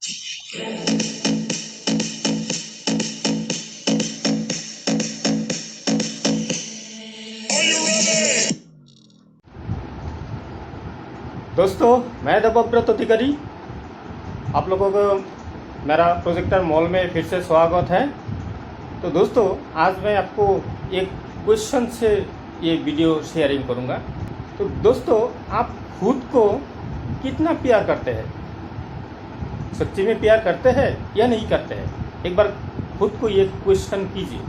दोस्तों, मैं देवव्रत अधिकारी, आप लोगों को मेरा प्रोजेक्टर मॉल में फिर से स्वागत है। तो दोस्तों, आज मैं आपको एक क्वेश्चन से ये वीडियो शेयरिंग करूँगा। तो दोस्तों, आप खुद को कितना प्यार करते हैं? सच्ची में प्यार करते हैं या नहीं करते हैं? एक बार खुद को ये क्वेश्चन कीजिए,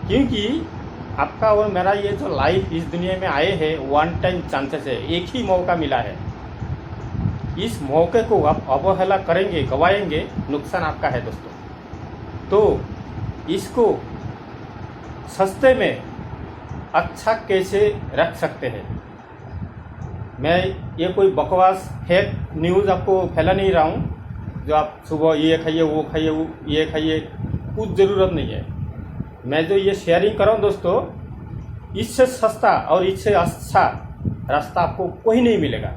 क्योंकि आपका और मेरा ये जो लाइफ इस दुनिया में आए हैं वन टाइम चांसेस है, एक ही मौका मिला है। इस मौके को आप अवहेला करेंगे, गवाएंगे, नुकसान आपका है दोस्तों। तो इसको सस्ते में अच्छा कैसे रख सकते हैं? मैं ये कोई बकवास फेक न्यूज़ आपको फैला नहीं रहा हूँ जो आप सुबह ये खाइए, वो खाइए, वो ये खाइए, कुछ ज़रूरत नहीं है। मैं जो ये शेयरिंग कर रहा हूँ दोस्तों, इससे सस्ता और इससे अच्छा रास्ता आपको कोई नहीं मिलेगा,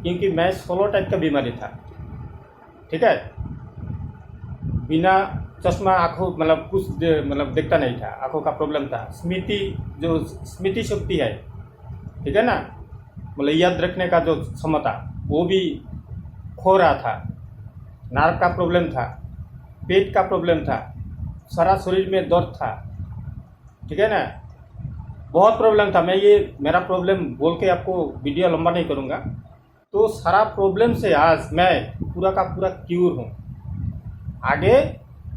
क्योंकि मैं 16 टाइप का बीमारी था, ठीक है। बिना चश्मा आँखों कुछ देखता नहीं था, आँखों का प्रॉब्लम था। स्मृति शक्ति है, ठीक है ना, याद रखने का जो क्षमता वो भी खो रहा था। नाक का प्रॉब्लम था, पेट का प्रॉब्लम था, सारा शरीर में दर्द था, ठीक है ना, बहुत प्रॉब्लम था। मैं ये मेरा प्रॉब्लम बोल के आपको वीडियो लंबा नहीं करूँगा। तो सारा प्रॉब्लम से आज मैं पूरा का पूरा क्यूर हूँ। आगे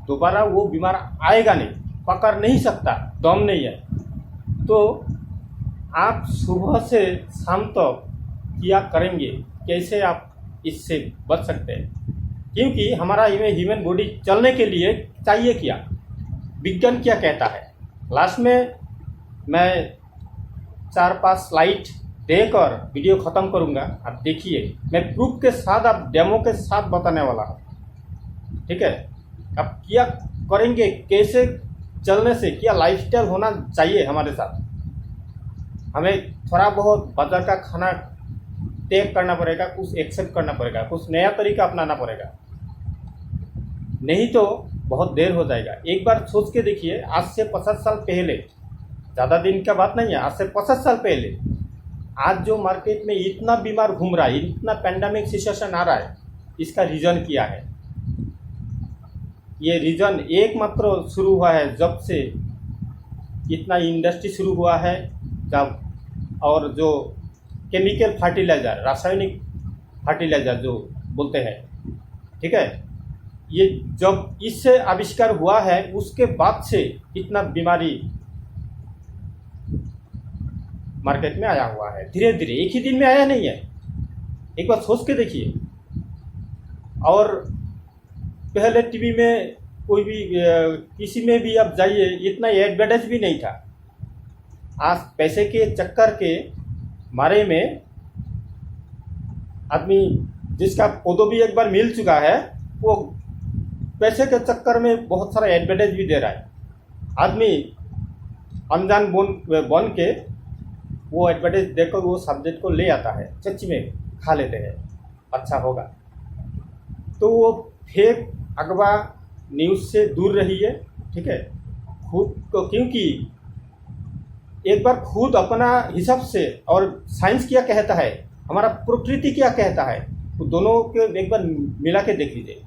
दोबारा वो बीमार आएगा नहीं, पकड़ नहीं सकता, दम नहीं है। तो आप सुबह से शाम तक क्या करेंगे, कैसे आप इससे बच सकते हैं? क्योंकि हमारा ह्यूमन बॉडी चलने के लिए चाहिए क्या, विज्ञान क्या कहता है। लास्ट में मैं 4-5 स्लाइड देकर वीडियो ख़त्म करूंगा, आप देखिए। मैं प्रूफ के साथ, आप डेमो के साथ बताने वाला हूँ, ठीक है। आप क्या करेंगे, कैसे चलने से क्या लाइफस्टाइल होना चाहिए हमारे साथ। हमें थोड़ा बहुत बाजार का खाना त्याग करना पड़ेगा, कुछ एक्सेप्ट करना पड़ेगा, कुछ नया तरीका अपनाना पड़ेगा, नहीं तो बहुत देर हो जाएगा। एक बार सोच के देखिए, आज से 50 साल पहले, ज़्यादा दिन का बात नहीं है, आज से 50 साल पहले आज जो मार्केट में इतना बीमार घूम रहा है, इतना पैंडेमिक सिचुएशन आ रहा है, इसका रीज़न क्या है? ये रीज़न एकमात्र शुरू हुआ है जब से इतना इंडस्ट्री शुरू हुआ है, जब और जो केमिकल फर्टिलाइज़र, रासायनिक फर्टिलाइज़र जो बोलते हैं, ठीक है, ये जब इससे आविष्कार हुआ है, उसके बाद से इतना बीमारी मार्केट में आया हुआ है। धीरे धीरे, एक ही दिन में आया नहीं है, एक बार सोच के देखिए। और पहले टीवी में कोई भी किसी में भी आप जाइए, इतना एडवर्टाइज भी नहीं था। आज पैसे के चक्कर के मारे में आदमी, जिसका पदवी एक बार मिल चुका है, वो पैसे के चक्कर में बहुत सारा एडवर्टाइज भी दे रहा है। आदमी अनजान बन के वो एडवर्टाइज देकर वो सब्जेक्ट को ले आता है, सच में खा लेते हैं, अच्छा होगा। तो वो फेक अगवा न्यूज़ से दूर रहिए, ठीक है। खुद को, क्योंकि एक बार खुद अपना हिसाब से, और साइंस क्या कहता है, हमारा प्रकृति क्या कहता है, तो दोनों के एक बार मिला के देख लीजिए।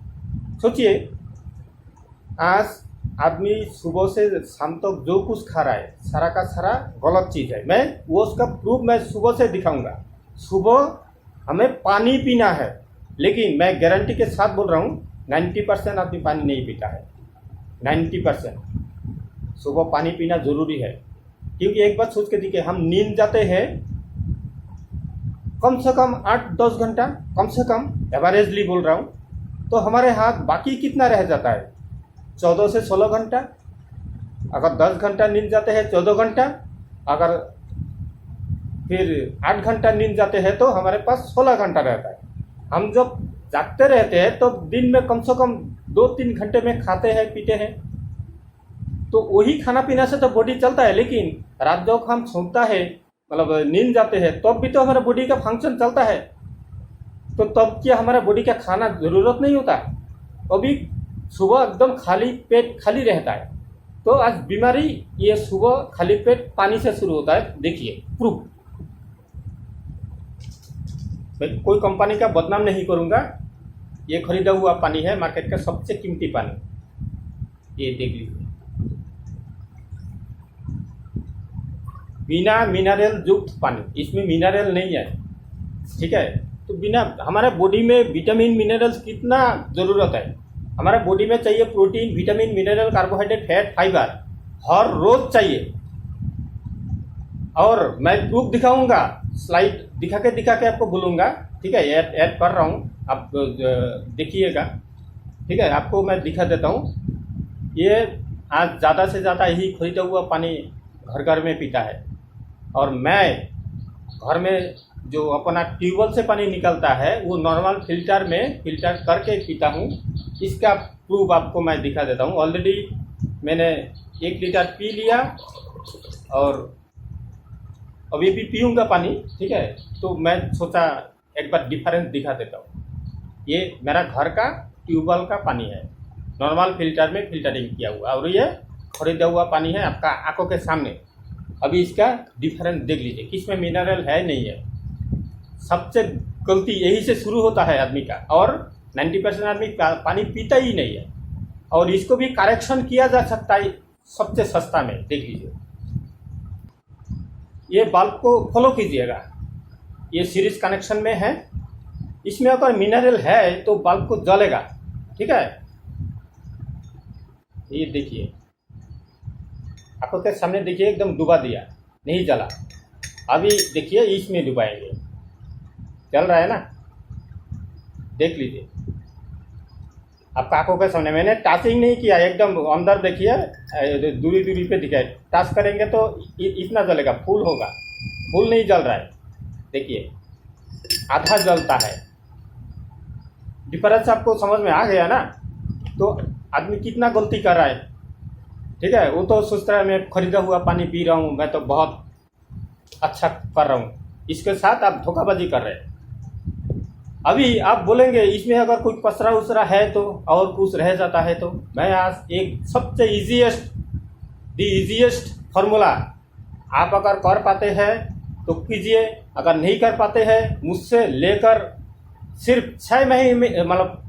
सोचिए, आज आदमी सुबह से शाम तक जो कुछ खा रहा है, सारा का सारा गलत चीज़ है। मैं वो उसका प्रूफ मैं सुबह से दिखाऊंगा। सुबह हमें पानी पीना है, लेकिन मैं गारंटी के साथ बोल रहा हूँ 90% आदमी पानी नहीं पीता है। 90% सुबह पानी पीना ज़रूरी है, क्योंकि एक बात सोच के देखिए, हम नींद जाते हैं कम से कम 8-10 घंटा, कम से कम एवरेजली बोल रहा हूँ, तो हमारे हाथ बाकी कितना रह जाता है? 14 से 16 घंटा। अगर 10 घंटा नींद जाते हैं 14 घंटा, अगर फिर 8 घंटा नींद जाते हैं तो हमारे पास 16 घंटा रहता है। हम जब जागते रहते हैं तो दिन में कम से कम 2-3 घंटे में खाते हैं, पीते हैं, तो वही खाना पीना से तो बॉडी चलता है। लेकिन रात जब हम सोता है, नींद जाते हैं, तब भी तो हमारा बॉडी का फंक्शन चलता है। तो तब क्या हमारा बॉडी का खाना ज़रूरत नहीं होता? अभी सुबह एकदम खाली पेट खाली रहता है, तो आज बीमारी ये सुबह खाली पेट पानी से शुरू होता है। देखिए प्रूफ, मैं कोई कंपनी का बदनाम नहीं करूंगा, ये खरीदा हुआ पानी है, मार्केट का सबसे कीमती पानी। ये देख लीजिए, बिना मिनरल युक्त पानी, इसमें मिनरल नहीं है, ठीक है। तो बिना हमारे बॉडी में विटामिन मिनरल्स कितना ज़रूरत है, हमारे बॉडी में चाहिए protein, vitamin, mineral, carbohydrate, fat, fibre, हर रोज चाहिए। और मैं प्रूफ दिखाऊंगा, स्लाइड दिखा के आपको बोलूँगा, ठीक है। ऐड कर रहा हूँ, आप देखिएगा, ठीक है। आपको मैं दिखा देता हूँ। ये आज ज़्यादा से ज़्यादा यही खरीदा हुआ पानी घर घर में पीता है, और मैं घर में जो अपना ट्यूबवेल से पानी निकलता है वो नॉर्मल फिल्टर में फिल्टर करके पीता हूँ। इसका प्रूफ आपको मैं दिखा देता हूँ। ऑलरेडी मैंने 1 लीटर पी लिया और अभी भी पीऊँगा पानी, ठीक है। तो मैं सोचा एक बार डिफरेंस दिखा देता हूँ। ये मेरा घर का ट्यूबवेल का पानी है, नॉर्मल फिल्टर में फिल्टरिंग किया हुआ, और ये खरीदा हुआ पानी है आपका आंखों के सामने। अभी इसका डिफरेंस देख लीजिए, किसमें मिनरल है नहीं है। सबसे गलती यही से शुरू होता है आदमी का, और 90% आदमी पानी पीता ही नहीं है। और इसको भी करेक्शन किया जा सकता है सबसे सस्ता में, देख लीजिए। ये बल्ब को फॉलो कीजिएगा, ये सीरीज कनेक्शन में है। इसमें अगर मिनरल है तो बल्ब को जलेगा, ठीक है। ये देखिए, आंखों के सामने देखिए, एकदम डुबा दिया, नहीं जला। अभी देखिए इसमें डुबाएंगे, चल रहा है ना, देख लीजिए आपका आंखों के सामने। मैंने टचिंग नहीं किया, एकदम अंदर देखिए, दूरी दूरी पे दिखाए। टच करेंगे तो इतना जलेगा, फुल होगा, फुल नहीं जल रहा है, देखिए आधा जलता है। डिफरेंस आपको समझ में आ गया ना? तो आदमी कितना गलती कर रहा है, ठीक है। वो तो सोचता है मैं खरीदा हुआ पानी पी रहा हूँ, मैं तो बहुत अच्छा कर रहा हूँ। इसके साथ आप धोखाबाजी कर रहे हैं। अभी आप बोलेंगे इसमें अगर कोई पसरा उसरा है तो, और कुछ रह जाता है तो, मैं आज एक सबसे इजीएस्ट फार्मूला, आप अगर कर पाते हैं तो कीजिए, अगर नहीं कर पाते हैं मुझसे लेकर सिर्फ 6 महीने, मतलब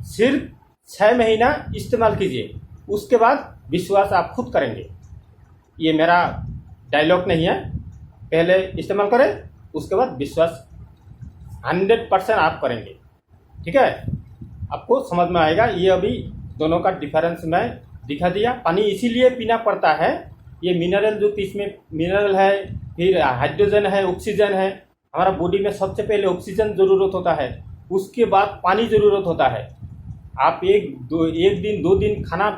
सिर्फ 6 महीना इस्तेमाल कीजिए, उसके बाद विश्वास आप खुद करेंगे। ये मेरा डायलॉग नहीं है, पहले इस्तेमाल करें, उसके बाद विश्वास 100% आप करेंगे, ठीक है। आपको समझ में आएगा। ये अभी दोनों का डिफरेंस मैं दिखा दिया। पानी इसीलिए पीना पड़ता है, ये मिनरल जो इसमें मिनरल है, फिर हाइड्रोजन है, ऑक्सीजन है। हमारा बॉडी में सबसे पहले ऑक्सीजन ज़रूरत होता है, उसके बाद पानी ज़रूरत होता है। आप एक दिन 2 दिन खाना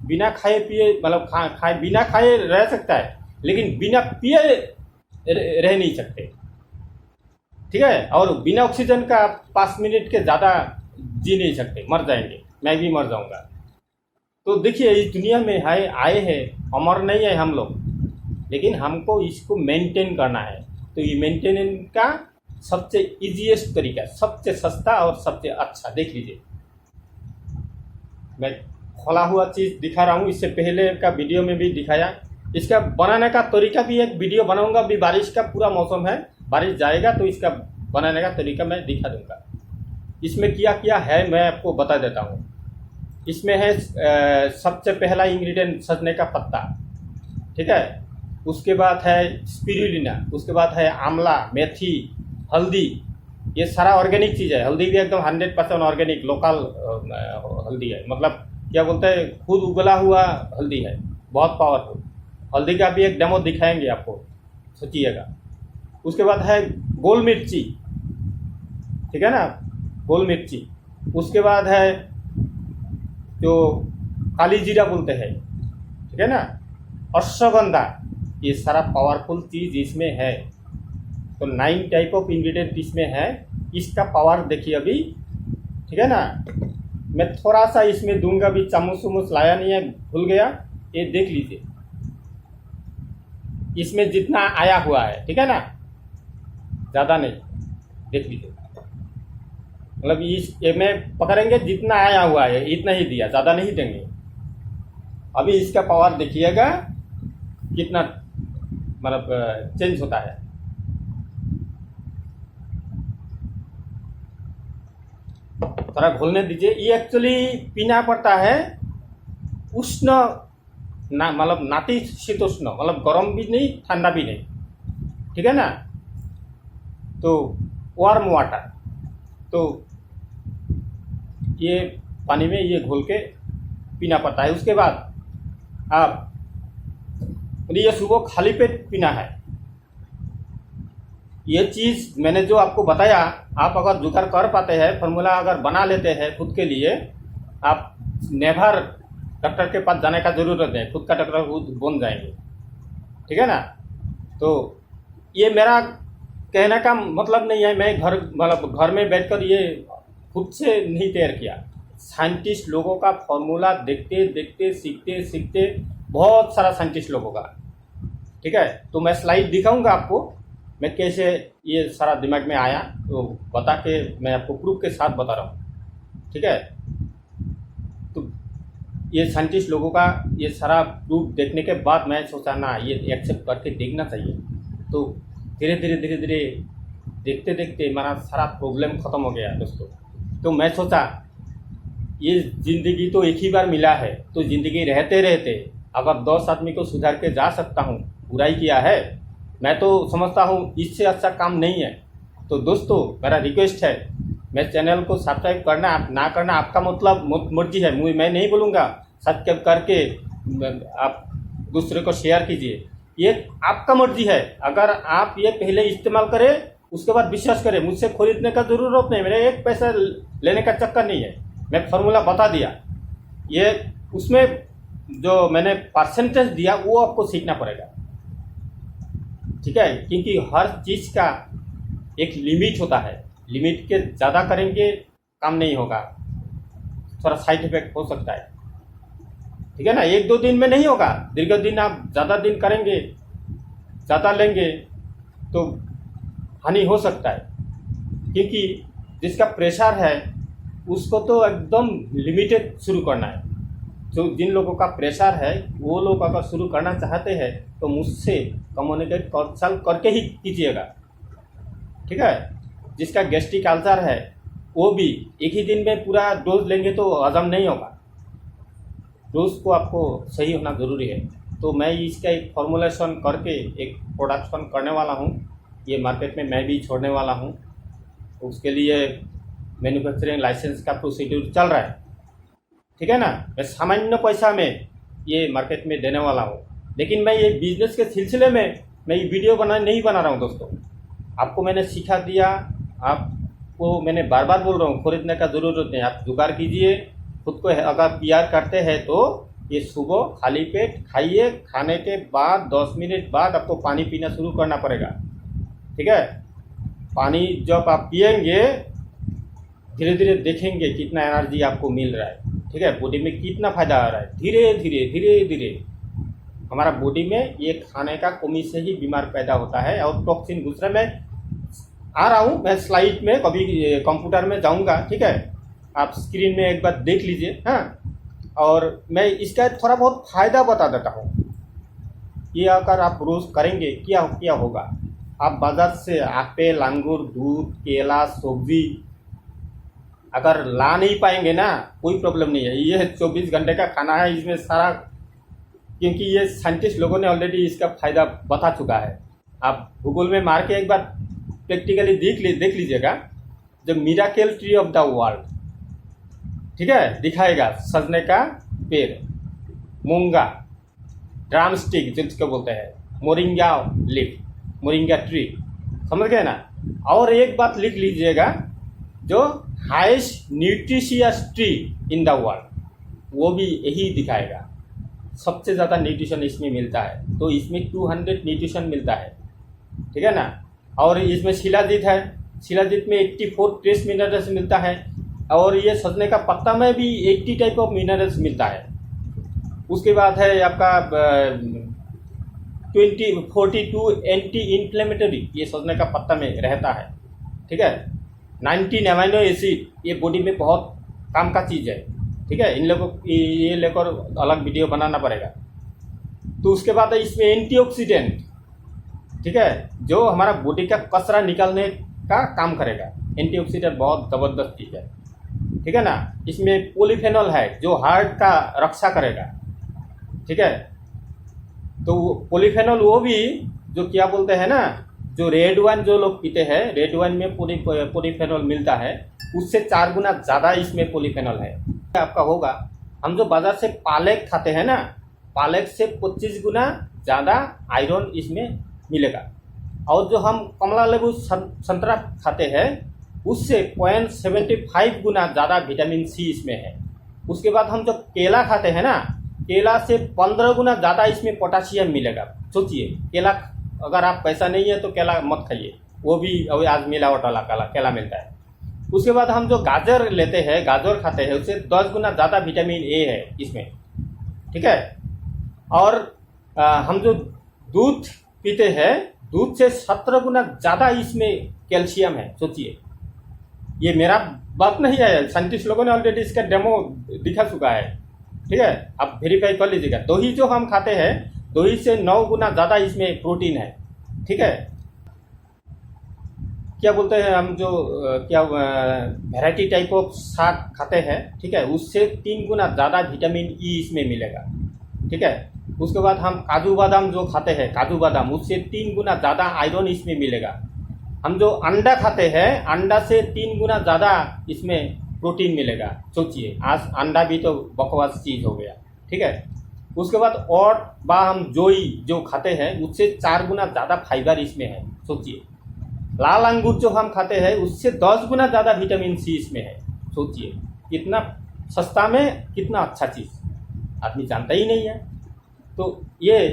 बिना खाए पिए, मतलब बिना खाए रह सकता है, लेकिन बिना पिए रह नहीं सकते, ठीक है। और बिना ऑक्सीजन का 5 मिनट के ज़्यादा जी नहीं सकते, मर जाएंगे, मैं भी मर जाऊंगा। तो देखिए इस दुनिया में आए हैं, अमर नहीं है हम लोग, लेकिन हमको इसको मेंटेन करना है। तो ये मेंटेन का सबसे इजीएस्ट तरीका, सबसे सस्ता और सबसे अच्छा, देख लीजिए। मैं खोला हुआ चीज़ दिखा रहा हूँ, इससे पहले का वीडियो में भी दिखाया। इसका बनाने का तरीका भी एक वीडियो बनाऊंगा। अभी बारिश का पूरा मौसम है, बारिश जाएगा तो इसका बनाने का तरीका मैं दिखा दूंगा। इसमें क्या है मैं आपको बता देता हूँ। इसमें है सबसे पहला इंग्रेडिएंट सजने का पत्ता, ठीक है। उसके बाद है स्पिरुलिना, उसके बाद है आंवला, मेथी, हल्दी। ये सारा ऑर्गेनिक चीज़ है। हल्दी भी एकदम 100% ऑर्गेनिक लोकल हल्दी है, मतलब क्या बोलते हैं, खुद उगला हुआ हल्दी है, बहुत पावरफुल। हल्दी का भी एक डेमो दिखाएंगे आपको, सोचिएगा। उसके बाद है गोल मिर्ची, ठीक है ना, गोल मिर्ची। उसके बाद है जो काली जीरा बोलते हैं, ठीक है ना, अश्वगंधा। ये सारा पावरफुल चीज़ इसमें है। तो 9 टाइप ऑफ इंग्रेडिएंट इसमें है। इसका पावर देखिए अभी, ठीक है ना। मैं थोड़ा सा इसमें दूंगा, भी चम्मच लाया नहीं है, भूल गया। ये देख लीजिए इसमें जितना आया हुआ है, ठीक है ना, ज़्यादा नहीं, देख लीजिए। मतलब इस ये में पकड़ेंगे जितना आया हुआ है इतना ही दिया, ज़्यादा नहीं देंगे। अभी इसका पावर देखिएगा कितना मतलब चेंज होता है। थोड़ा घोलने दीजिए। ये एक्चुअली पीना पड़ता है उष्ण ना, मतलब नातिशीतोष्ण, मतलब गर्म भी नहीं ठंडा भी नहीं, ठीक है ना। तो वार्म वाटर, तो ये पानी में ये घोल के पीना पड़ता है। उसके बाद आप ये सुबह खाली पेट पीना है। ये चीज़ मैंने जो आपको बताया, आप अगर जुगाड़ कर पाते हैं, फॉर्मूला अगर बना लेते हैं खुद के लिए, आप नेवर डॉक्टर के पास जाने का ज़रूरत है, खुद का डॉक्टर खुद बन जाएंगे, ठीक है ना। तो ये मेरा कहने का मतलब नहीं है, मैं मतलब घर में बैठकर ये खुद से नहीं तैयार किया। साइंटिस्ट लोगों का फॉर्मूला देखते देखते सीखते सीखते, बहुत सारा साइंटिस्ट लोगों का, ठीक है। तो मैं स्लाइड दिखाऊंगा आपको, मैं कैसे ये सारा दिमाग में आया, तो बता के मैं आपको प्रूफ के साथ बता रहा हूँ, ठीक है। तो ये साइंटिस्ट लोगों का ये सारा प्रूफ देखने के बाद मैं सोचा ना, ये एक्सेप्ट करके देखना चाहिए। तो धीरे धीरे देखते देखते हमारा सारा प्रॉब्लम ख़त्म हो गया दोस्तों। तो मैं सोचा ये ज़िंदगी तो एक ही बार मिला है, तो ज़िंदगी रहते रहते अगर 10 आदमी को सुधार के जा सकता हूँ, बुराई किया है, मैं तो समझता हूँ इससे अच्छा काम नहीं है। तो दोस्तों मेरा रिक्वेस्ट है, मैं चैनल को सब्सक्राइब करना आप ना करना आपका मतलब मर्जी है, मैं नहीं बोलूँगा। सब्सक्राइब करके आप दूसरे को शेयर कीजिए, ये आपका मर्जी है। अगर आप ये पहले इस्तेमाल करें उसके बाद विश्वास करें, मुझसे खरीदने का ज़रूरत नहीं, मेरे एक पैसा लेने का चक्कर नहीं है। मैं फॉर्मूला बता दिया, ये उसमें जो मैंने परसेंटेज दिया वो आपको सीखना पड़ेगा, ठीक है। क्योंकि हर चीज़ का एक लिमिट होता है, लिमिट के ज़्यादा करेंगे काम नहीं होगा, थोड़ा साइड इफेक्ट हो सकता है, ठीक है ना। 1-2 दिन में नहीं होगा, दीर्घ दिन आप ज़्यादा दिन करेंगे, ज़्यादा लेंगे तो हानि हो सकता है। क्योंकि जिसका प्रेशर है उसको तो एकदम लिमिटेड शुरू करना है। जो जिन लोगों का प्रेशर है वो लोग अगर शुरू करना चाहते हैं तो मुझसे कम्युनिकेट कंसल्ट करके ही कीजिएगा, ठीक है। जिसका गैस्ट्रिक अल्सर है वो भी एक ही दिन में पूरा डोज लेंगे तो हजम नहीं होगा, डोज को आपको सही होना ज़रूरी है। तो मैं इसका एक फॉर्मुलेशन करके एक प्रोडक्शन करने वाला हूँ, ये मार्केट में मैं भी छोड़ने वाला हूँ। उसके लिए मैन्युफैक्चरिंग लाइसेंस का प्रोसीड्यूर चल रहा है, ठीक है ना। मैं सामान्य पैसा में ये मार्केट में देने वाला हूँ, लेकिन मैं ये बिजनेस के सिलसिले में मैं ये वीडियो नहीं बना रहा हूँ दोस्तों। आपको मैंने सिखा दिया, आपको मैंने बार बार बोल रहा हूँ, खरीदने का ज़रूरत नहीं, आप जुगाड़ कीजिए खुद को। अगर प्यार करते हैं तो ये सुबह खाली पेट खाइए, खाने के बाद 10 मिनट बाद आपको पानी पीना शुरू करना पड़ेगा, ठीक है। पानी जब आप पिएंगे धीरे धीरे देखेंगे कितना एनर्जी आपको मिल रहा है, ठीक है। बॉडी में कितना फ़ायदा आ रहा है, धीरे धीरे हमारा बॉडी में ये खाने का कमी से ही बीमार पैदा होता है और टॉक्सिन घुस रहा है। मैं आ रहा हूँ, मैं स्लाइड में कभी कंप्यूटर में जाऊँगा, ठीक है। आप स्क्रीन में एक बार देख लीजिए, हाँ। और मैं इसका थोड़ा बहुत फ़ायदा बता देता हूँ। ये अगर आप रोज़ करेंगे क्या होगा, आप बाजार से एप्पल, अंगूर, दूध, केला, सब्जी अगर ला नहीं पाएंगे ना, कोई प्रॉब्लम नहीं है। ये 24 घंटे का खाना है, इसमें सारा, क्योंकि ये साइंटिस्ट लोगों ने ऑलरेडी इसका फ़ायदा बता चुका है। आप गूगल में मार के एक बार प्रैक्टिकली देख लीजिएगा, जो miracle tree of the world, ठीक है, दिखाएगा सजने का पेड़, मूंगा, ड्रम स्टिक जिसको बोलते हैं, मोरिंगा लीफ, मोरिंगा ट्री, समझ गए ना। और एक बात लिख लीजिएगा, जो highest nutritious tree in the world, वो भी यही दिखाएगा। सबसे ज़्यादा न्यूट्रिशन इसमें मिलता है, तो इसमें 200 न्यूट्रिशन मिलता है, ठीक है ना। और इसमें शिलाजीत है, शिलाजीत में 84 ट्रेस मिनरल्स मिलता है, और ये सजने का पत्ता में भी 80 टाइप ऑफ मिनरल्स मिलता है। उसके बाद है आपका 42 एंटी इन्फ्लेमेटरी, ये सजने का पत्ता में रहता है, ठीक है। 19 अमीनो एसिड, ये बॉडी में बहुत काम का चीज़ है। ठीक है, इन लोगों को ये लेकर अलग वीडियो बनाना पड़ेगा। तो उसके बाद इसमें एंटीऑक्सीडेंट, ठीक है, जो हमारा बॉडी का कचरा निकालने का काम करेगा। एंटीऑक्सीडेंट बहुत ज़बरदस्त चीज़ है, ठीक है ना। इसमें पॉलीफेनॉल है जो हार्ट का रक्षा करेगा, ठीक है। तो पॉलीफेनॉल वो भी जो क्या बोलते हैं ना, जो रेड वाइन जो लोग पीते हैं, रेड वाइन में पॉलीफेनॉल मिलता है, उससे 4 गुना ज़्यादा इसमें पॉलीफेनॉल है। आपका होगा, हम जो बाज़ार से पालक खाते हैं ना, पालक से 25 गुना ज़्यादा आयरन इसमें मिलेगा। और जो हम कमला लेबू संतरा खाते हैं, उससे 0.75 गुना ज़्यादा विटामिन सी इसमें है। उसके बाद हम जो केला खाते हैं ना, केला से 15 गुना ज़्यादा इसमें पोटासियम मिलेगा। सोचिए, केला अगर आप पैसा नहीं है तो केला मत खाइए, वो भी अभी आज मिलावट वाला केला मिलता है। उसके बाद हम जो गाजर लेते हैं, गाजर खाते हैं, उससे 10 गुना ज़्यादा विटामिन ए है इसमें, ठीक है। और हम जो दूध पीते हैं, दूध से 17 गुना ज़्यादा इसमें कैल्शियम है। सोचिए, ये मेरा बात नहीं है, साइंटिस्ट लोगों ने ऑलरेडी इसका डेमो दिखा चुका है, ठीक है। आप वेरीफाई कर लीजिएगा। दही जो हम खाते हैं, दही से 9 गुना ज़्यादा इसमें प्रोटीन है, ठीक है। क्या बोलते हैं हम जो क्या वैरायटी टाइप ऑफ साग खाते हैं, ठीक है, उससे 3 गुना ज़्यादा विटामिन ई इसमें मिलेगा, ठीक है। उसके बाद हम काजू बादाम जो खाते हैं, काजू बादाम, उससे 3 गुना ज़्यादा आयरन इसमें मिलेगा। हम जो अंडा खाते हैं, अंडा से 3 गुना ज़्यादा इसमें प्रोटीन मिलेगा। सोचिए, आज अंडा भी तो बकवास चीज़ हो गया, ठीक है। उसके बाद और हम जोई जो खाते हैं, उससे 4 गुना ज़्यादा फाइबर इसमें है। सोचिए, लाल अंगूर जो हम खाते हैं, उससे 10 गुना ज़्यादा विटामिन सी इसमें है। सोचिए, कितना सस्ता में कितना अच्छा चीज़ आदमी जानता ही नहीं है। तो ये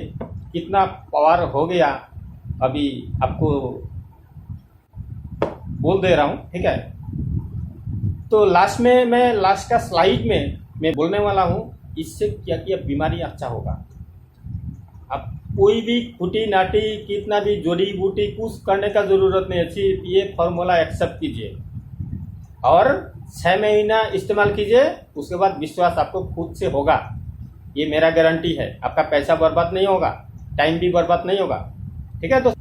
कितना पावर हो गया, अभी आपको बोल दे रहा हूँ, ठीक है। तो लास्ट में मैं लास्ट का स्लाइड में मैं बोलने वाला हूँ, इससे क्या क्या बीमारी अच्छा होगा। अब कोई भी खूटी नाटी कितना भी जड़ी बूटी कुछ करने का ज़रूरत नहीं है, सिर्फ ये फार्मूला एक्सेप्ट कीजिए और 6 महीना इस्तेमाल कीजिए। उसके बाद विश्वास आपको खुद से होगा, ये मेरा गारंटी है। आपका पैसा बर्बाद नहीं होगा, टाइम भी बर्बाद नहीं होगा, ठीक है। तो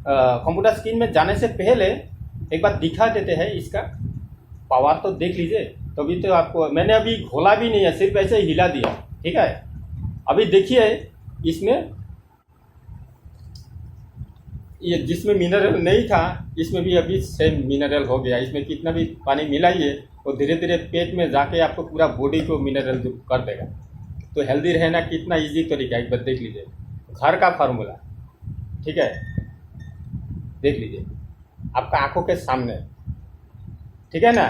कंप्यूटर स्क्रीन में जाने से पहले एक बार दिखा देते हैं, इसका पावर तो देख लीजिए। तभी तो आपको, मैंने अभी घोला भी नहीं है, सिर्फ ऐसे ही हिला दिया, ठीक है। अभी देखिए, इसमें ये जिसमें मिनरल नहीं था, इसमें भी अभी सेम मिनरल हो गया। इसमें कितना भी पानी मिलाइए, वो धीरे धीरे पेट में जाके आपको पूरा बॉडी को मिनरल कर देगा। तो हेल्दी रहना कितना इजी तरीका, एक बार देख लीजिए, घर का फार्मूला, ठीक है। देख लीजिए आपका आंखों के सामने, ठीक है ना।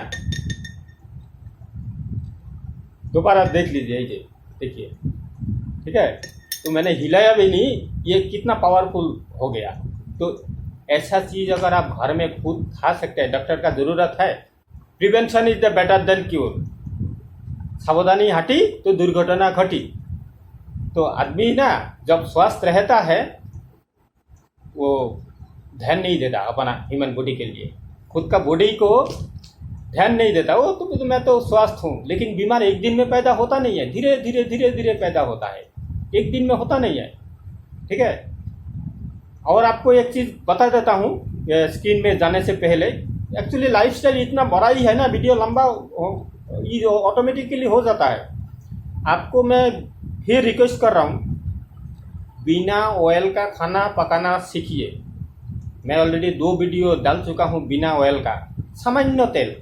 दोबारा देख लीजिए, ये देखिए, ठीक है। तो मैंने हिलाया भी नहीं, ये कितना पावरफुल हो गया। तो ऐसा चीज़ अगर आप घर में खुद खा सकते हैं, डॉक्टर का ज़रूरत है। Prevention is the better than cure. सावधानी हटी तो दुर्घटना घटी। तो आदमी ना जब स्वस्थ रहता है, वो ध्यान नहीं देता अपना ह्यूमन बॉडी के लिए, खुद का बॉडी को ध्यान नहीं देता। वो तो मैं तो स्वस्थ हूँ, लेकिन बीमार एक दिन में पैदा होता नहीं है, धीरे धीरे धीरे धीरे पैदा होता है, एक दिन में होता नहीं है, ठीक है। और आपको एक चीज़ बता देता हूँ स्क्रीन में जाने से पहले, एक्चुअली लाइफस्टाइल इतना बड़ा ही है ना, वीडियो लंबा ये ऑटोमेटिकली हो जाता है। आपको मैं फिर रिक्वेस्ट कर रहा हूँ, बिना ऑयल का खाना पकाना सीखिए। मैं ऑलरेडी 2 वीडियो डाल चुका हूँ बिना ऑयल का, सामान्य तेल,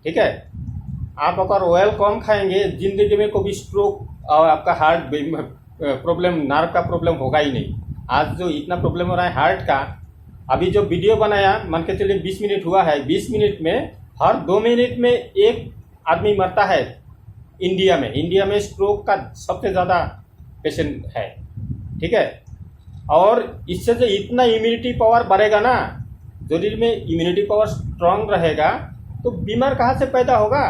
ठीक है। आप अगर ऑयल कम खाएंगे, जिंदगी में कभी स्ट्रोक और आपका हार्ट प्रॉब्लम, नर्व का प्रॉब्लम होगा ही नहीं। आज जो इतना प्रॉब्लम हो रहा है हार्ट का, अभी जो वीडियो बनाया मान के चलिए 20 मिनट हुआ है, 20 मिनट में हर 2 मिनट में एक आदमी मरता है इंडिया में। इंडिया में स्ट्रोक का सबसे ज़्यादा पेशेंट है, ठीक है। और इससे जो इतना इम्यूनिटी पावर बढ़ेगा ना, शरीर में इम्यूनिटी पावर स्ट्रांग रहेगा, तो बीमार कहाँ से पैदा होगा,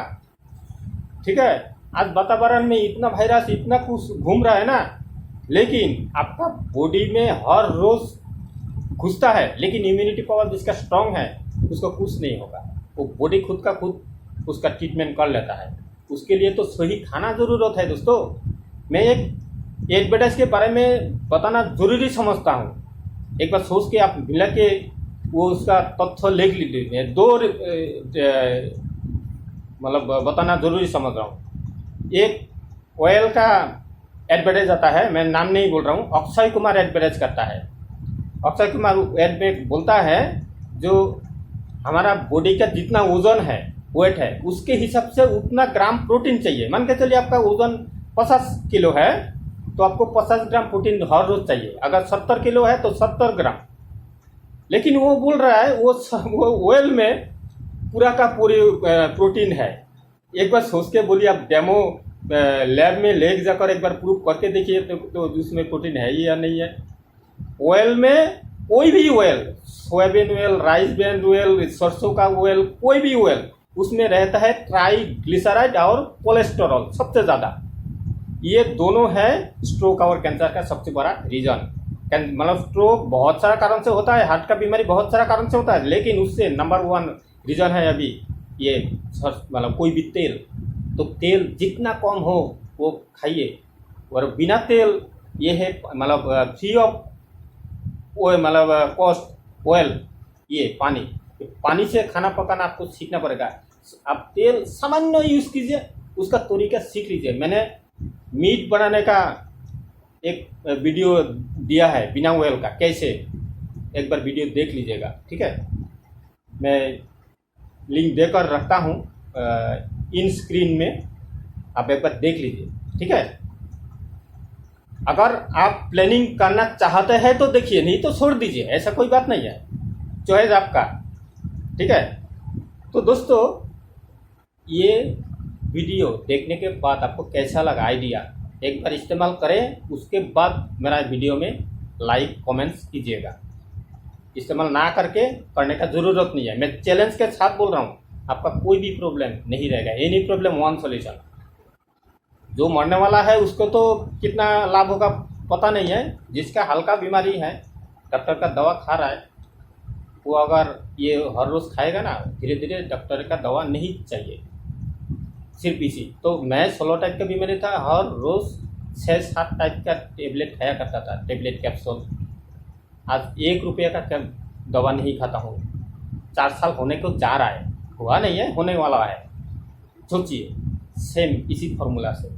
ठीक है। आज वातावरण में इतना वायरस इतना कुछ घूम रहा है ना, लेकिन आपका बॉडी में हर रोज घुसता है, लेकिन इम्यूनिटी पावर जिसका स्ट्रांग है उसको कुछ नहीं होगा। वो बॉडी खुद का खुद उसका ट्रीटमेंट कर लेता है। उसके लिए तो सही खाना ज़रूरत है दोस्तों। मैं एक एडवर्टाइज के बारे में बताना ज़रूरी समझता हूँ। एक बार सोच के आप मिला के वो उसका तथ्य लिख लीजिए। मतलब बताना ज़रूरी समझ रहा हूँ। एक ऑयल का एडवर्टाइज आता है, मैं नाम नहीं बोल रहा हूँ, अक्षय कुमार एडवर्टाइज करता है। अक्षय कुमार एड में बोलता है जो हमारा बॉडी का जितना वजन है, वेट है, उसके हिसाब से उतना ग्राम प्रोटीन चाहिए। मान के चलिए आपका वजन 50 किलो है तो आपको 50 ग्राम प्रोटीन हर रोज चाहिए। अगर 70 किलो है तो 70 ग्राम। लेकिन वो बोल रहा है वो ऑयल में पूरा का पूरी प्रोटीन है। एक बार सोच के बोलिए, आप डेमो लैब में ले जाकर एक बार प्रूफ करके देखिए तो उसमें प्रोटीन है या नहीं है। ऑयल में कोई भी oil, soybean oil, rice bran oil, सरसों का ऑयल, कोई भी ऑयल, उसमें रहता है ट्राइग्लिसराइड और कोलेस्टेरॉल सबसे ज़्यादा। ये दोनों है स्ट्रोक और कैंसर का सबसे बड़ा रीजन। मतलब स्ट्रोक बहुत सारा कारण से होता है, हार्ट का बीमारी बहुत सारा कारण से होता है, लेकिन उससे नंबर 1 रीजन है अभी ये मतलब कोई भी तेल। तो तेल जितना कम हो वो खाइए। और बिना तेल ये है मतलब फ्री ऑफ ऑयल, मतलब कॉस्ट ऑयल, ये पानी से खाना पकाना आपको सीखना पड़ेगा। आप तेल सामान्य यूज़ कीजिए, उसका तरीका सीख लीजिए। मैंने मीट बनाने का एक वीडियो दिया है बिना ऑयल का, कैसे, एक बार वीडियो देख लीजिएगा, ठीक है। मैं लिंक देकर रखता हूँ इन स्क्रीन में, आप एक बार देख लीजिए, ठीक है। अगर आप प्लानिंग करना चाहते हैं तो देखिए, नहीं तो छोड़ दीजिए, ऐसा कोई बात नहीं है, चॉइस आपका, ठीक है। तो दोस्तों ये वीडियो देखने के बाद आपको कैसा लगा आइडिया, एक बार इस्तेमाल करें, उसके बाद मेरा वीडियो में लाइक कमेंट्स कीजिएगा। इस्तेमाल ना करके करने का ज़रूरत नहीं है। मैं चैलेंज के साथ बोल रहा हूँ, आपका कोई भी प्रॉब्लम नहीं रहेगा। Any problem one solution. जो मरने वाला है उसको तो कितना लाभ होगा पता नहीं है। जिसका हल्का बीमारी है, डॉक्टर का दवा खा रहा है, वो अगर ये हर रोज़ खाएगा ना, धीरे धीरे डॉक्टर का दवा नहीं चाहिए, सिर्फ इसी। तो मैं 16 टाइप का बीमारी था, हर रोज़ 6-7 टाइप का टेबलेट खाया करता था, टेबलेट कैप्सूल। आज 1 रुपये का दवा नहीं खाता हूँ। 4 साल होने को जा रहा है, हुआ नहीं है, होने वाला है। सोचिए, सेम इसी फॉर्मूला से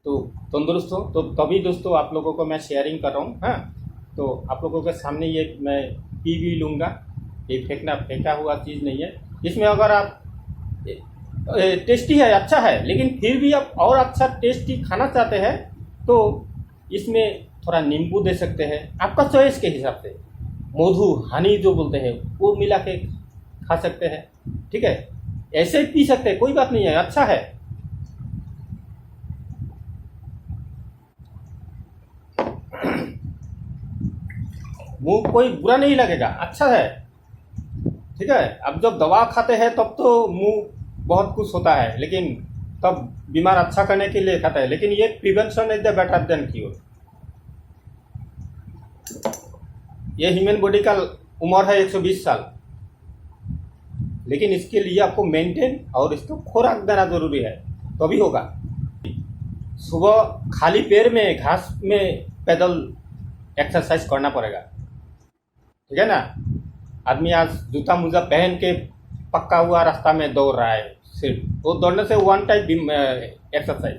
तो तंदुरुस्त हो। तो तभी दोस्तों आप लोगों को मैं शेयरिंग कर रहा हूँ। हाँ, तो आप लोगों के सामने ये मैं पी भी लूँगा। ये फेंका हुआ चीज़ नहीं है। इसमें अगर आप टेस्टी है, अच्छा है, लेकिन फिर भी आप और अच्छा टेस्टी खाना चाहते हैं तो इसमें थोड़ा नींबू दे सकते हैं, आपका चॉइस के हिसाब से। मधु, हनी जो बोलते हैं, वो मिला के खा सकते हैं, ठीक है। ऐसे ही पी सकते हैं, कोई बात नहीं है, अच्छा है। मुंह कोई बुरा नहीं लगेगा, अच्छा है, ठीक है। अब जब दवा खाते हैं तब तो मुंह बहुत कुछ होता है, लेकिन तब बीमार अच्छा करने के लिए खाता है। लेकिन ये prevention is the better than cure. ये ह्यूमन बॉडी का उम्र है 120 साल, लेकिन इसके लिए आपको मेंटेन और इसको खुराक देना जरूरी है, तभी होगा। सुबह खाली पैर में घास में पैदल एक्सरसाइज करना पड़ेगा, ठीक है ना। आदमी आज जूता मोजा पहन के पक्का हुआ रास्ता में दौड़ रहा है, सिर्फ वो दौड़ने से 1 टाइप एक्सरसाइज,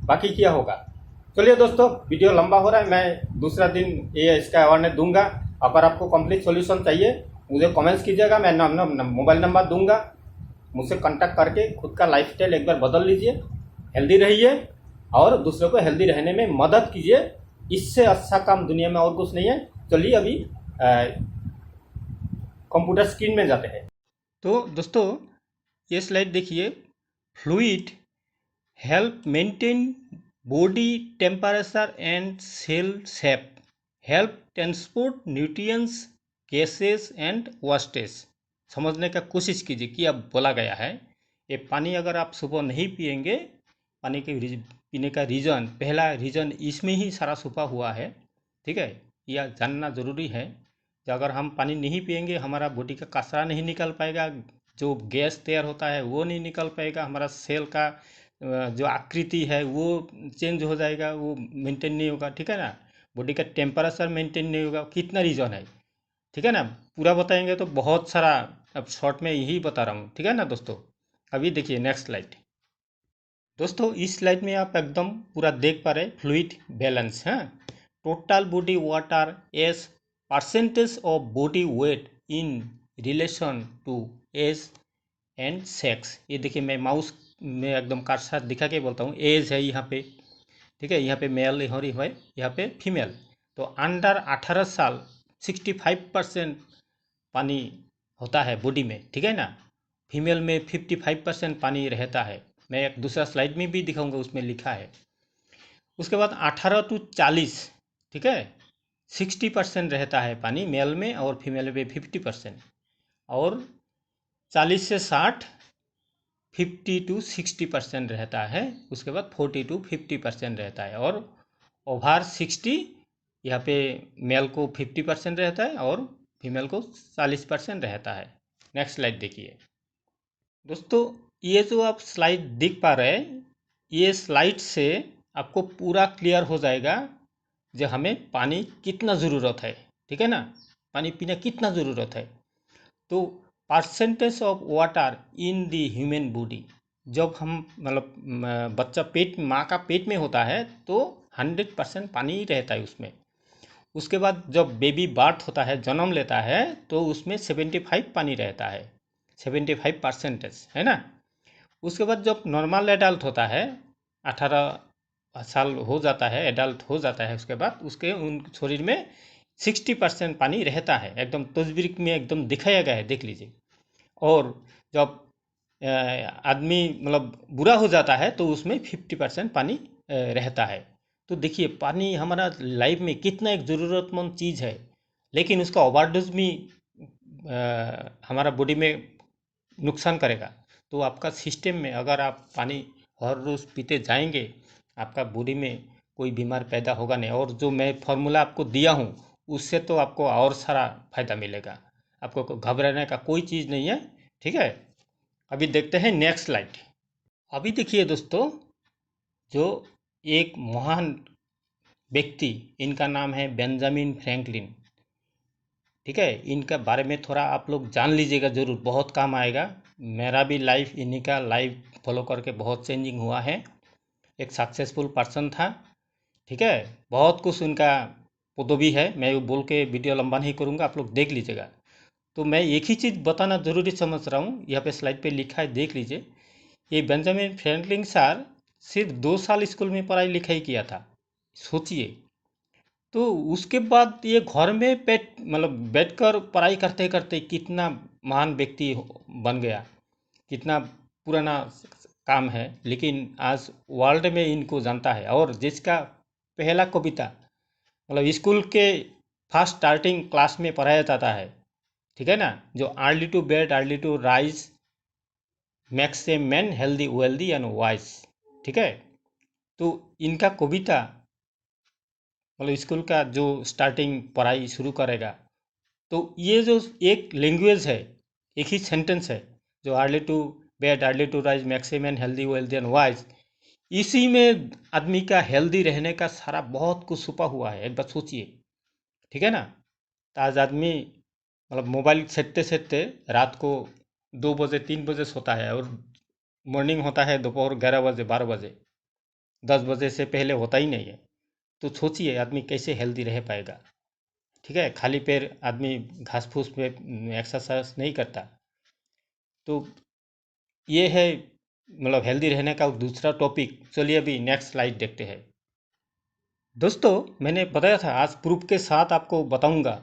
बाकी क्या होगा। चलिए दोस्तों, वीडियो लंबा हो रहा है, मैं दूसरा दिन ये इसका अवेयरनेस दूंगा। अगर आपको कंप्लीट सॉल्यूशन चाहिए मुझे कमेंट्स कीजिएगा, मैं मोबाइल नंबर दूंगा, मुझसे कांटेक्ट करके खुद का लाइफस्टाइल एक बार बदल लीजिए, हेल्दी रहिए और दूसरों को हेल्दी रहने में मदद कीजिए। इससे अच्छा काम दुनिया में और कुछ नहीं है। चलिए अभी कंप्यूटर स्क्रीन में जाते हैं। तो दोस्तों ये स्लाइड देखिए, fluid help maintain body temperature and cell shape, help transport nutrients, gases and wastage. समझने का कोशिश कीजिए कि अब बोला गया है। ये पानी अगर आप सुबह नहीं पिएंगे, पानी के पीने का रीज़न, पहला रीज़न इसमें ही सारा छुपा हुआ है, ठीक है। यह जानना ज़रूरी है कि अगर हम पानी नहीं पिएंगे हमारा बॉडी का कचरा नहीं निकल पाएगा, जो गैस तैयार होता है वो नहीं निकल पाएगा, हमारा सेल का जो आकृति है वो चेंज हो जाएगा, वो मेंटेन नहीं होगा, ठीक है ना। बॉडी का टेम्परेचर मेंटेन नहीं होगा, कितना रीज़न है, ठीक है ना। पूरा बताएंगे तो बहुत सारा, अब शॉर्ट में यही बता रहा हूँ, ठीक है ना दोस्तों। अभी देखिए नेक्स्ट स्लाइड। दोस्तों इस स्लाइड में आप एकदम पूरा देख पा रहे फ्लूइड बैलेंस है। Total body water as percentage of body weight in relation to age and sex. ये देखिए मैं माउस में एकदम कर्सर दिखा के बोलता हूँ, एज है यहाँ पे, ठीक है, यहाँ पे मेल हो रही है, यहाँ पे फीमेल। तो अंडर 18 साल 65% पानी होता है बॉडी में, ठीक है ना। फीमेल में 55% पानी रहता है। मैं एक दूसरा स्लाइड में भी दिखाऊंगा, उसमें लिखा है। उसके बाद 18 टू 40, ठीक है, 60% रहता है पानी मेल में, और फीमेल में 50%। और 40 से 60 50 to 60% रहता है। उसके बाद 40 to 50% रहता है। और ओवर 60 यहाँ पे मेल को 50% रहता है और फीमेल को 40% रहता है। नेक्स्ट स्लाइड देखिए दोस्तों। ये जो आप स्लाइड देख पा रहे हैं, ये स्लाइड से आपको पूरा क्लियर हो जाएगा जो हमें पानी कितना ज़रूरत है, ठीक है ना। पानी पीना कितना ज़रूरत है। तो percentage of water in the human body, जब हम मतलब बच्चा पेट माँ का पेट में होता है तो 100% पानी ही रहता है उसमें। उसके बाद जब बेबी बर्थ होता है, जन्म लेता है, तो उसमें 75 पानी रहता है, 75% है ना। उसके बाद जब नॉर्मल एडल्ट होता है, 18 साल हो जाता है, एडल्ट हो जाता है, उसके बाद उसके उन शरीर में 60% पानी रहता है, एकदम तस्वीर में एकदम दिखाया गया है, देख लीजिए। और जब आदमी मतलब बुरा हो जाता है तो उसमें 50% पानी रहता है। तो देखिए पानी हमारा लाइफ में कितना एक ज़रूरतमंद चीज़ है, लेकिन उसका ओवरडोज भी हमारा बॉडी में नुकसान करेगा। तो आपका सिस्टम में अगर आप पानी हर रोज़ पीते जाएंगे, आपका बॉडी में कोई बीमार पैदा होगा नहीं। और जो मैं फार्मूला आपको दिया हूँ उससे तो आपको और सारा फायदा मिलेगा, आपको घबराने का कोई चीज़ नहीं है, ठीक है। अभी देखते हैं नेक्स्ट स्लाइड। अभी देखिए दोस्तों, जो एक महान व्यक्ति, इनका नाम है बेंजामिन फ्रैंकलिन, ठीक है। इनका बारे में थोड़ा आप लोग जान लीजिएगा, ज़रूर बहुत काम आएगा। मेरा भी लाइफ इन्हीं का लाइव फॉलो करके बहुत चेंजिंग हुआ है। एक सक्सेसफुल पर्सन था, ठीक है। बहुत कुछ उनका पदवी है, मैं वो बोल के वीडियो लंबा नहीं करूँगा, आप लोग देख लीजिएगा। तो मैं एक ही चीज़ बताना ज़रूरी समझ रहा हूँ, यहाँ पे स्लाइड पे लिखा है, देख लीजिए। ये बेंजामिन फ्रैंकलिन सर सिर्फ 2 साल स्कूल में पढ़ाई लिखाई किया था, सोचिए। तो उसके बाद ये घर में मतलब बैठकर पढ़ाई करते करते कितना महान व्यक्ति बन गया, कितना पुराना काम है, लेकिन आज वर्ल्ड में इनको जानता है। और जिसका पहला कविता मतलब स्कूल के फर्स्ट स्टार्टिंग क्लास में पढ़ाया जाता है, ठीक है ना, जो early to bed early to rise makes a man healthy wealthy and wise, ठीक है। तो इनका कविता मतलब स्कूल का जो स्टार्टिंग पढ़ाई शुरू करेगा, तो ये जो एक लैंग्वेज है, एक ही सेंटेंस है, जो early to bed early to rise maximum healthy wealthy and wise, इसी में आदमी का हेल्दी रहने का सारा बहुत कुछ छुपा हुआ है, एक बात सोचिए, ठीक है ना। तो आज आदमी मतलब मोबाइल सेटते सेटते रात को 2 बजे 3 बजे सोता है, और मॉर्निंग होता है दोपहर 11 बजे 12 बजे, 10 बजे से पहले होता ही नहीं है। तो सोचिए आदमी कैसे हेल्दी रह पाएगा, ठीक है। खाली पैर आदमी घास फूस पे एक्सरसाइज नहीं करता। तो ये है मतलब हेल्दी रहने का दूसरा टॉपिक। चलिए अभी नेक्स्ट स्लाइड देखते हैं। दोस्तों मैंने बताया था आज प्रूफ के साथ आपको बताऊंगा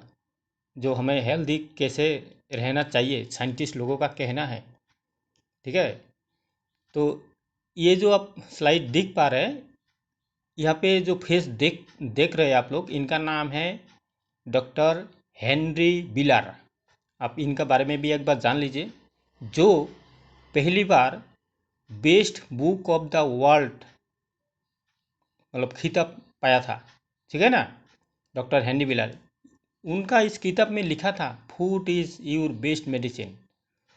जो हमें हेल्दी कैसे रहना चाहिए, साइंटिस्ट लोगों का कहना है, ठीक है। तो ये जो आप स्लाइड देख पा रहे हैं, यहाँ पे जो फेस देख देख रहे हैं आप लोग, इनका नाम है डॉक्टर हेनरी बिलर। आप इनका बारे में भी एक बार जान लीजिए, जो पहली बार best book of the world मतलब खिताब पाया था, ठीक है ना, डॉक्टर हेनरी बिलर। उनका इस किताब में लिखा था food is your best medicine.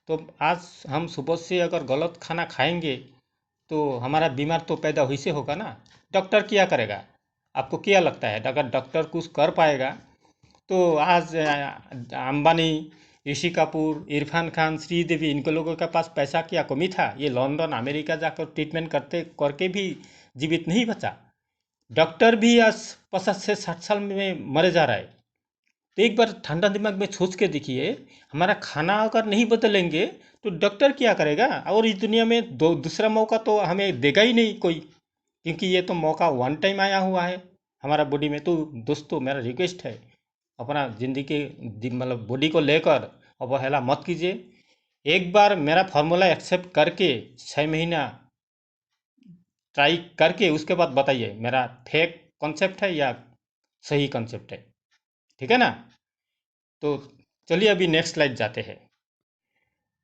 तो आज हम सुबह से अगर गलत खाना खाएंगे तो हमारा बीमार तो पैदा हुई से होगा ना। डॉक्टर क्या करेगा? आपको क्या लगता है अगर डॉक्टर कुछ कर पाएगा तो आज अंबानी, ऋषि कपूर, इरफान खान, श्रीदेवी, इनके लोगों के पास पैसा क्या कमी था? ये लंदन अमेरिका जाकर ट्रीटमेंट करते करके भी जीवित नहीं बचा। डॉक्टर भी आज 50 से 60 साल में मरे जा रहा है। तो एक बार ठंडा दिमाग में सोच के देखिए, हमारा खाना अगर नहीं बदलेंगे तो डॉक्टर क्या करेगा? और इस दुनिया में दूसरा मौका तो हमें देगा ही नहीं कोई, क्योंकि ये तो मौका वन टाइम आया हुआ है हमारा बॉडी में। तो दोस्तों मेरा रिक्वेस्ट है, अपना ज़िंदगी मतलब बॉडी को लेकर अवहेला मत कीजिए। एक बार मेरा फार्मूला एक्सेप्ट करके 6 महीना ट्राई करके उसके बाद बताइए मेरा फेक कॉन्सेप्ट है या सही कॉन्सेप्ट है। ठीक है ना? तो चलिए अभी नेक्स्ट स्लाइड जाते हैं।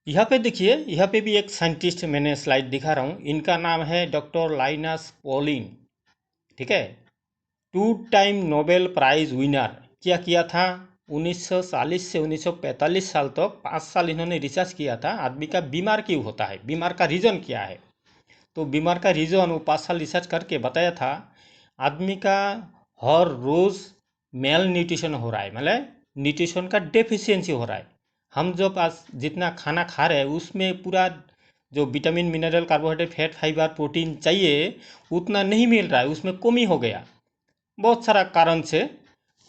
यहाँ पे देखिए, यहाँ पे भी एक साइंटिस्ट मैंने स्लाइड दिखा रहा हूँ। इनका नाम है डॉक्टर लाइनस पॉलिन। ठीक है, 2 टाइम नोबेल प्राइज विनर। क्या किया था? 1940 से 1945 साल तक 5 साल इन्होंने रिसर्च किया था आदमी का बीमार क्यों होता है, बीमार का रीज़न क्या है। तो बीमार का रीज़न वो 5 साल रिसर्च करके बताया था, आदमी का हर रोज़ मेल न्यूट्रिशन हो रहा है, मतलब न्यूट्रिशन का डेफिशिएंसी हो रहा है। हम जब आज जितना खाना खा रहे हैं उसमें पूरा जो vitamin, mineral, carbohydrate, fat, fibre, protein चाहिए उतना नहीं मिल रहा है, उसमें कमी हो गया बहुत सारा कारण से।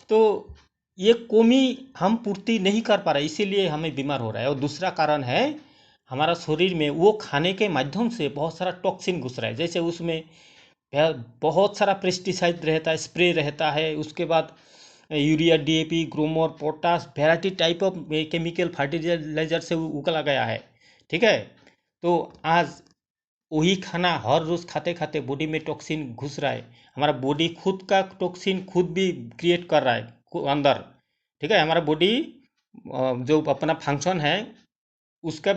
तो ये कमी हम पूर्ति नहीं कर पा रहे, इसीलिए हमें बीमार हो रहा है। और दूसरा कारण है, हमारा शरीर में वो खाने के माध्यम से बहुत सारा टॉक्सिन घुस रहा है। जैसे उसमें बहुत सारा पेस्टिसाइड रहता है, स्प्रे रहता है, उसके बाद urea, DAP, Gromor, potash, variety type of chemical fertiliser से उगला गया है। ठीक है, तो आज वही खाना हर रोज़ खाते खाते बॉडी में टॉक्सिन घुस रहा है। हमारा बॉडी खुद का टॉक्सिन खुद भी क्रिएट कर रहा है अंदर। ठीक है, हमारा बॉडी जो अपना फंक्शन है उसका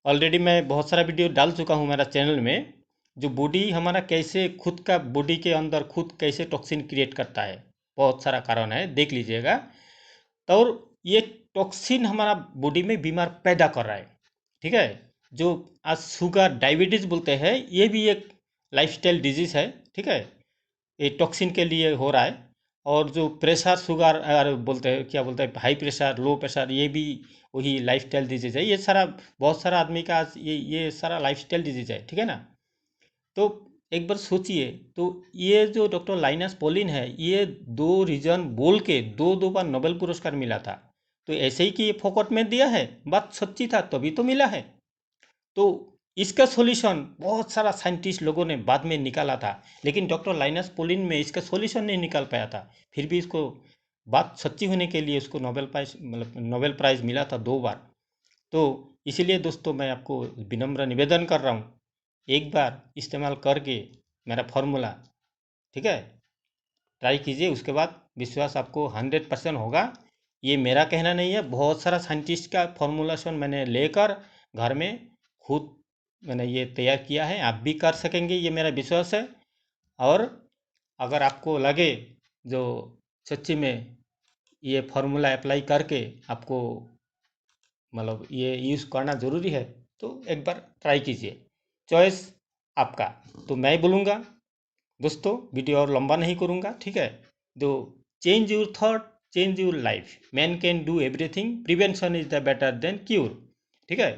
ऑलरेडी मैं बहुत सारा वीडियो डाल चुका हूँ मेरा चैनल में। जो बॉडी हमारा कैसे खुद का बॉडी के अंदर खुद कैसे टॉक्सिन क्रिएट करता है, बहुत सारा कारण है, देख लीजिएगा। तो और ये टॉक्सिन हमारा बॉडी में बीमार पैदा कर रहा है। ठीक है, जो आज शुगर, डायबिटीज़ बोलते हैं, ये भी एक लाइफस्टाइल डिजीज़ है। ठीक है, ये टॉक्सिन के लिए हो रहा है। और जो प्रेशर, शुगर बोलते हैं, क्या बोलते हैं, हाई प्रेशर, लो प्रेशर, ये भी वही लाइफस्टाइल डिजीज़ है। ये सारा बहुत सारा आदमी का आज ये सारा लाइफस्टाइल डिजीज़ है। ठीक है ना? तो एक बार सोचिए, तो ये जो डॉक्टर लाइनस पॉलिन है, ये 2 रीजन बोल के दो बार नोबेल पुरस्कार मिला था। तो ऐसे ही कि ये फोकट में दिया है, बात सच्ची था तभी तो मिला है। तो इसका सॉल्यूशन बहुत सारा साइंटिस्ट लोगों ने बाद में निकाला था, लेकिन डॉक्टर लाइनस पॉलिन में इसका सॉल्यूशन नहीं निकाल पाया था। फिर भी इसको बात सच्ची होने के लिए उसको नोबेल प्राइज, मतलब नोबेल प्राइज़ मिला था 2 बार। तो इसीलिए दोस्तों मैं आपको विनम्र निवेदन कर रहा हूँ, एक बार इस्तेमाल करके मेरा फॉर्मूला, ठीक है, ट्राई कीजिए। उसके बाद विश्वास आपको 100% होगा। ये मेरा कहना नहीं है, बहुत सारा साइंटिस्ट का फॉर्मूलेशन मैंने लेकर घर में खुद मैंने ये तैयार किया है। आप भी कर सकेंगे, ये मेरा विश्वास है। और अगर आपको लगे जो सच्ची में ये फार्मूला अप्लाई करके आपको मतलब ये यूज़ करना ज़रूरी है, तो एक बार ट्राई कीजिए। चॉइस आपका। तो मैं बोलूँगा दोस्तों, वीडियो और लंबा नहीं करूँगा। ठीक है, तो change your thought, change your life. Man can do everything, prevention is the better than cure. ठीक है,